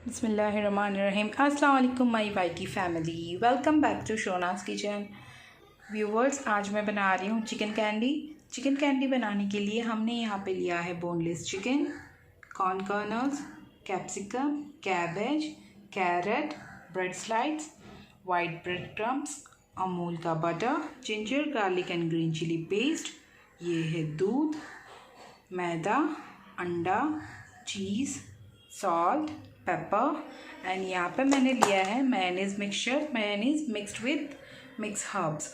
बिस्मिल्लाहिर्रहमानिर्रहीम। अस्सलाम वालेकुम माय वाइटी family, welcome back to Shona's kitchen. Viewers, आज मैं बना रही हूँ चिकन कैंडी। चिकन कैंडी बनाने के लिए हमने यहाँ पे लिया है boneless chicken, corn kernels, capsicum, cabbage, carrot, bread slides, white bread crumbs, Amul का butter, ginger garlic and green chilli paste, ये है दूध, मैदा, अंडा, चीज़, सॉल्ट, पेपर एंड यहाँ पे मैंने लिया है mayonnaise mixture, mayonnaise mixed with mix herbs.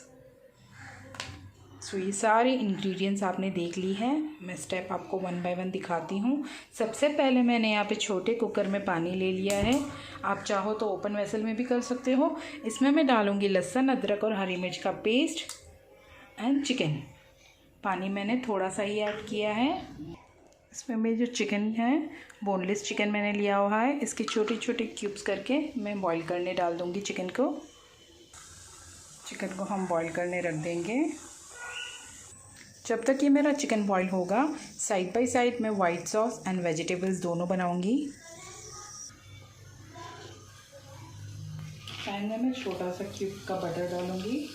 So ये सारे इंग्रेडिएंट्स आपने देख ली हैं। मैं स्टेप आपको वन बाय वन दिखाती हूँ। सबसे पहले मैंने यहाँ पे छोटे कुकर में पानी ले लिया है। आप चाहो तो ओपन वेसल में भी कर सकते हो। इसमें मैं डालूँगी लहसुन, अदरक और हरी मिर्च का पेस्ट एंड चिकन। पानी मैंने थोड़ा सा ही ऐड किया है। इसमें मेरी जो चिकन है, बोनलेस चिकन मैंने लिया हुआ है, इसके छोटे छोटे क्यूब्स करके मैं बॉईल करने डाल दूँगी चिकन को। चिकन को हम बॉईल करने रख देंगे। जब तक ये मेरा चिकन बॉईल होगा, साइड बाय साइड मैं वाइट सॉस एंड वेजिटेबल्स दोनों बनाऊँगी। पैन में मैं छोटा सा क्यूब का बटर डालूँगी।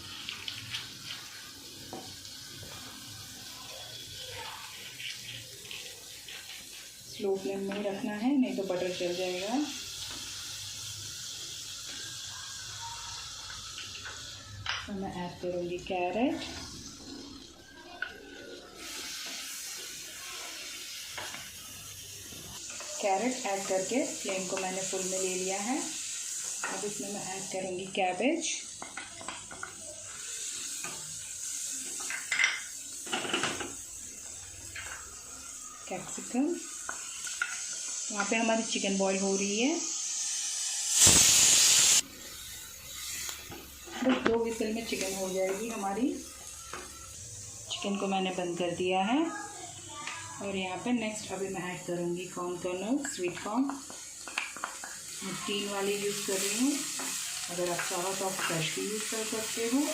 स्लो फ्लेम में ही रखना है, नहीं तो बटर जल जाएगा। तो मैं ऐड करूँगी कैरेट, ऐड करके फ्लेम को मैंने फुल में ले लिया है। अब इसमें मैं ऐड करूँगी कैबेज, कैप्सिकम। यहाँ पे हमारी चिकन बॉईल हो रही है। बस 2 विसल में चिकन हो जाएगी हमारी। चिकन को मैंने बंद कर दिया है। और यहाँ पे नेक्स्ट अभी मैं ऐड करूँगी कॉर्न कर्नल, स्वीट कॉर्न। मैं 3 वाले यूज़ कर रही हूँ। अगर आप चाहो तो आप फ्रेश भी यूज़ कर सकते हो।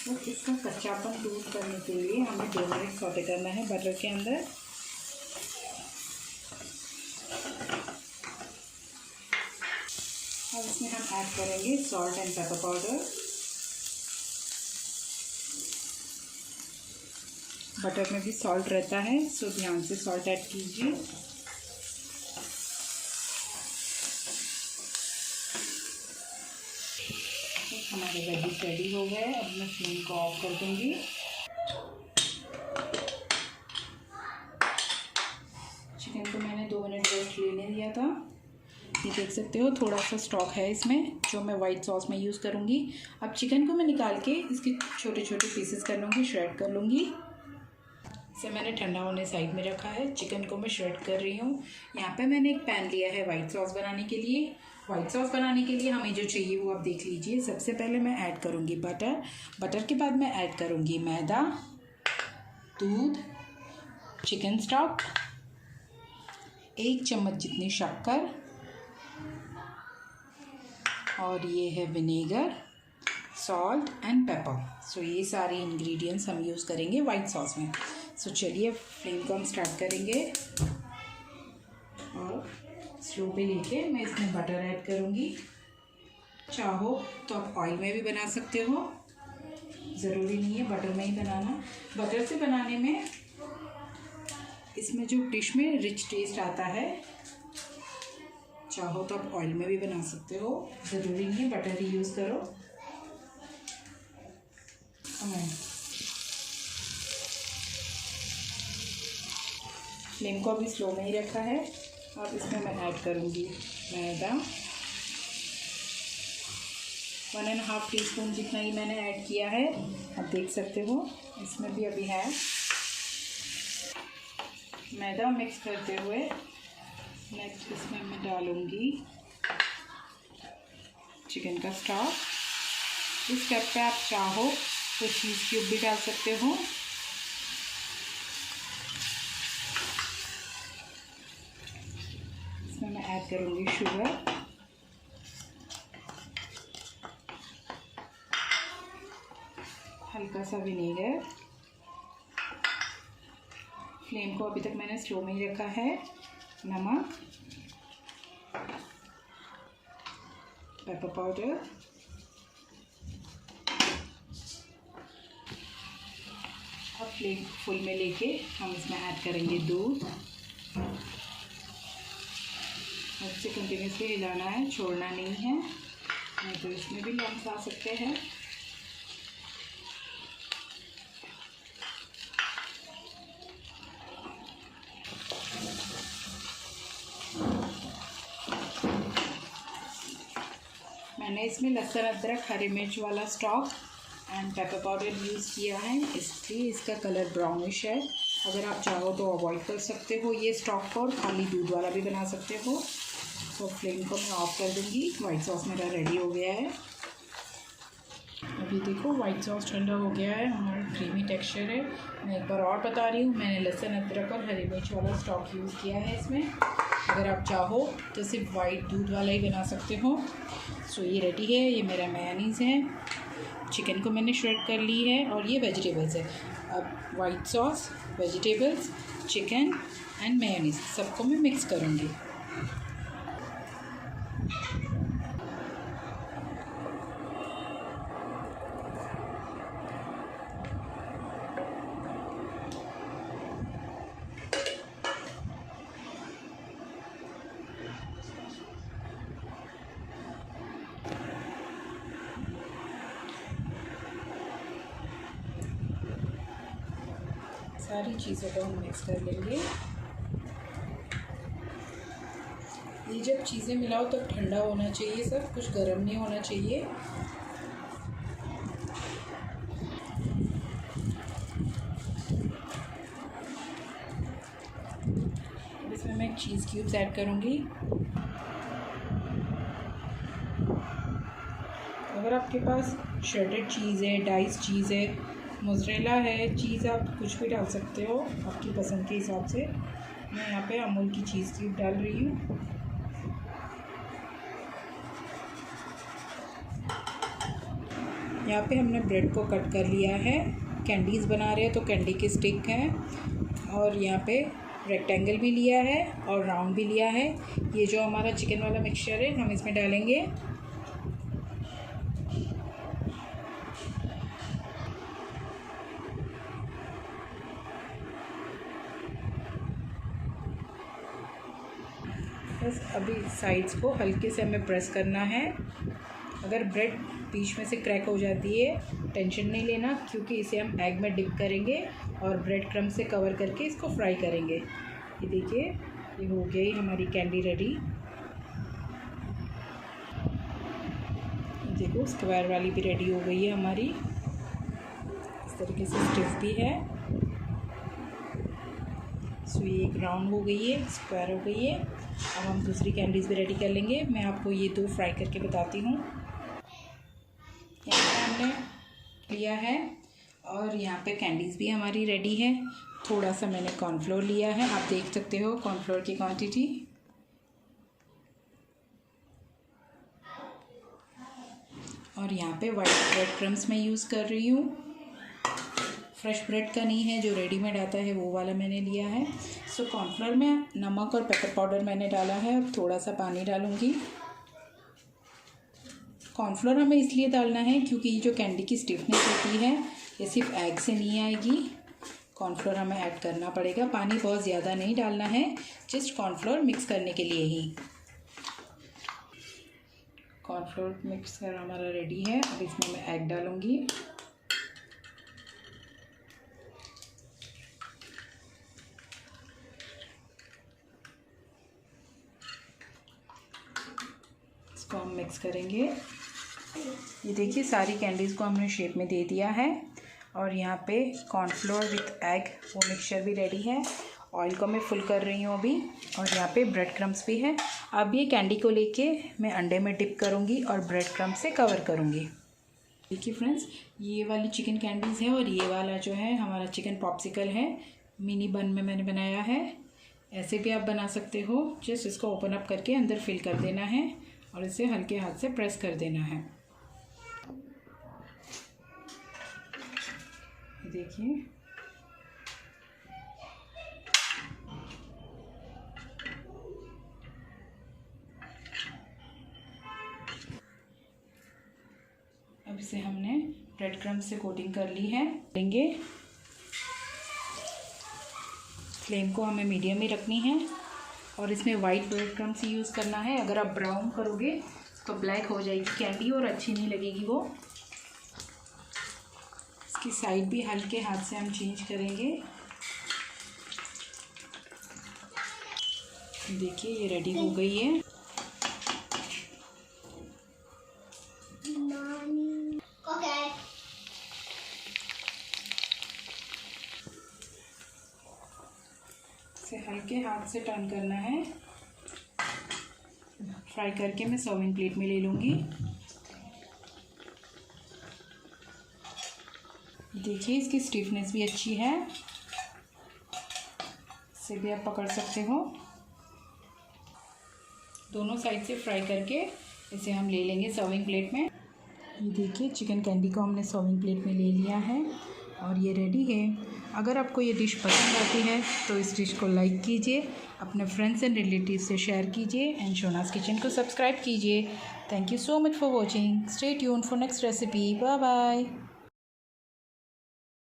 तो इसका कच्चापन दूर करने के लिए हमें 2 मिनट सौटे करना है बटर के अंदर। अब इसमें हम ऐड करेंगे salt and pepper powder. Butter में भी सॉल्ट रहता है, सो ध्यान से सॉल्ट ऐड कीजिए। हमारे वेजिस रेडी हो गए। अब मैं फ्लेम को ऑफ कर दूंगी। चिकन को मैंने 2 मिनट रेस्ट लेने दिया था। ये देख सकते हो थोड़ा सा स्टॉक है इसमें, जो मैं वाइट सॉस में यूज़ करूँगी। अब चिकन को मैं निकाल के इसके छोटे छोटे पीसेस कर लूँगी, श्रेड कर लूँगी। इसे मैंने ठंडा होने साइड में रखा है। चिकन को मैं श्रेड कर रही हूँ। यहाँ पे मैंने एक पैन लिया है वाइट सॉस बनाने के लिए। वाइट सॉस बनाने के लिए हमें जो चाहिए वो आप देख लीजिए। सबसे पहले मैं ऐड करूँगी बटर। बटर के बाद मैं ऐड करूँगी मैदा, दूध, चिकन स्टॉक, 1 चम्मच जितनी शक्कर, और ये है विनेगर, सॉल्ट एंड पेपर। सो ये सारे इंग्रेडिएंट्स हम यूज़ करेंगे वाइट सॉस में। सो चलिए फ्लेम को हम स्टार्ट करेंगे और स्लो पे लेके मैं इसमें बटर ऐड करूँगी। चाहो तो आप ऑयल में भी बना सकते हो, ज़रूरी नहीं है बटर में ही बनाना। बटर से बनाने में इसमें जो डिश में रिच टेस्ट आता है। चाहो तो आप ऑयल में भी बना सकते हो, ज़रूरी नहीं है बटर ही यूज़ करो। फ्लेम को अभी स्लो में ही रखा है। अब इसमें मैं ऐड करूँगी मैदा, 1.5 टीस्पून जितना ही मैंने ऐड किया है। आप देख सकते हो इसमें भी अभी है। मैदा मिक्स करते हुए नेक्स्ट इसमें मैं डालूँगी चिकन का स्टॉक। इस स्टेप पे आप चाहो तो चीज़ क्यूब भी डाल सकते हो। इसमें मैं ऐड करूँगी शुगर, हल्का सा विनेगर, फ्लेम को अभी तक मैंने स्लो में ही रखा है। नमक, पेपर पाउडर, अब फ्लेम फुल में लेके हम इसमें ऐड करेंगे दूध। इससे कंटिन्यूसली हिलाना है, छोड़ना नहीं है, नहीं तो इसमें भी लम्स आ सकते हैं। मैंने इसमें लहसुन, अदरक, हरी मिर्च वाला stock and pepper powder use किया है, इसलिए इसका कलर ब्राउनिश है। अगर आप चाहो तो अवॉइड कर सकते हो ये स्टॉक को, और खाली दूध वाला भी बना सकते हो। तो फ्लेम को मैं ऑफ कर दूँगी। वाइट सॉस मेरा रेडी हो गया है। अभी देखो वाइट सॉस ठंडा हो गया है, हमारा क्रीमी टेक्सचर है। मैं एक बार और बता रही हूँ, मैंने लहसुन, अदरक और हरी मिर्च वाला स्टॉक यूज़ किया है इसमें। अगर आप चाहो तो सिर्फ वाइट दूध वाला ही बना सकते हो। सो ये रेडी है, ये मेरा मेयोनीज़ है। चिकन को मैंने श्रेड कर ली है और ये वेजिटेबल्स है। अब white sauce, vegetables, chicken and mayonnaise सबको मैं मिक्स करूँगी। सारी चीज़ों को हम मिक्स कर लेंगे। ये जब चीज़ें मिलाओ तब ठंडा होना चाहिए, सब कुछ गर्म नहीं होना चाहिए। इसमें मैं चीज़ क्यूब्स ऐड करूँगी। अगर आपके पास श्रेडेड चीज़ है, डाइस चीज़ है, मोज़रेला है, चीज़ आप कुछ भी डाल सकते हो आपकी पसंद के हिसाब से। मैं यहाँ पे अमूल की चीज़ क्यूब डाल रही हूँ। यहाँ पे हमने ब्रेड को कट कर लिया है। कैंडीज़ बना रहे हैं तो कैंडी के स्टिक हैं, और यहाँ पे रेक्टेंगल भी लिया है और राउंड भी लिया है। ये जो हमारा चिकन वाला मिक्सचर है हम इसमें डालेंगे। बस अभी साइड्स को हल्के से हमें प्रेस करना है। अगर ब्रेड बीच में से क्रैक हो जाती है टेंशन नहीं लेना, क्योंकि इसे हम एग में डिप करेंगे और ब्रेड क्रम्ब से कवर करके इसको फ्राई करेंगे। ये देखिए, ये हो गई हमारी कैंडी रेडी। देखो स्क्वायर वाली भी रेडी हो गई है हमारी, इस तरीके से स्टिफ भी है। सो ये एक राउंड हो गई है, स्क्वायर हो गई है। अब हम दूसरी कैंडीज़ भी रेडी कर लेंगे। मैं आपको ये दो फ्राई करके बताती हूँ। यहाँ पे हमने लिया है और यहाँ पे कैंडीज़ भी हमारी रेडी है। थोड़ा सा मैंने कॉर्नफ्लोर लिया है, आप देख सकते हो कॉर्नफ्लोर की क्वांटिटी। और यहाँ पे वाइट ब्रेड क्रम्स मैं यूज़ कर रही हूँ। फ्रेश ब्रेड का नहीं है, जो रेडीमेड आता है वो वाला मैंने लिया है। सो कॉर्नफ्लोर में नमक और पेपर पाउडर मैंने डाला है। अब थोड़ा सा पानी डालूँगी। कॉर्नफ्लोर हमें इसलिए डालना है क्योंकि ये जो कैंडी की स्टिफनेस होती है ये सिर्फ एग से नहीं आएगी, कॉर्नफ्लोर हमें ऐड करना पड़ेगा। पानी बहुत ज़्यादा नहीं डालना है, जस्ट कॉर्नफ्लोर मिक्स करने के लिए ही। कॉर्नफ्लोर मिक्सर हमारा रेडी है। अब इसमें मैं एग डालूँगी। इसको हम मिक्स करेंगे। ये देखिए सारी कैंडीज़ को हमने शेप में दे दिया है। और यहाँ पे कॉर्नफ्लोर विथ एग वो मिक्सचर भी रेडी है। ऑयल को मैं फुल कर रही हूँ अभी। और यहाँ पे ब्रेड क्रम्स भी है। अब ये कैंडी को लेके मैं अंडे में डिप करूँगी और ब्रेड क्रम्स से कवर करूँगी। देखिए फ्रेंड्स, ये वाली चिकन कैंडीज़ है और ये वाला जो है हमारा चिकन पॉप्सिकल है। मिनी बन में मैंने बनाया है। ऐसे भी आप बना सकते हो। जस्ट इसको ओपन अप करके अंदर फिल कर देना है और इसे हल्के हाथ से प्रेस कर देना है। देखिए इसे हमने ब्रेड क्रम्ब से कोटिंग कर ली है। लेंगे, फ्लेम को हमें मीडियम में रखनी है और इसमें वाइट ब्रेड क्रम्ब्स यूज़ करना है। अगर आप ब्राउन करोगे तो ब्लैक हो जाएगी कैंडी और अच्छी नहीं लगेगी वो। इसकी साइड भी हल्के हाथ से हम चेंज करेंगे। देखिए ये रेडी हो गई है। इसे हल्के हाथ से टर्न करना है। फ्राई करके मैं सर्विंग प्लेट में ले लूँगी। देखिए इसकी स्टिफनेस भी अच्छी है, इसे भी आप पकड़ सकते हो। दोनों साइड से फ्राई करके इसे हम ले लेंगे सर्विंग प्लेट में। ये देखिए चिकन कैंडी को हमने सर्विंग प्लेट में ले लिया है और ये रेडी है। अगर आपको ये डिश पसंद आती है तो इस डिश को लाइक कीजिए, अपने फ्रेंड्स एंड रिलेटिव से शेयर कीजिए एंड शोनाज किचन को सब्सक्राइब कीजिए। Thank you so much for watching. Stay tuned for next recipe. Bye bye.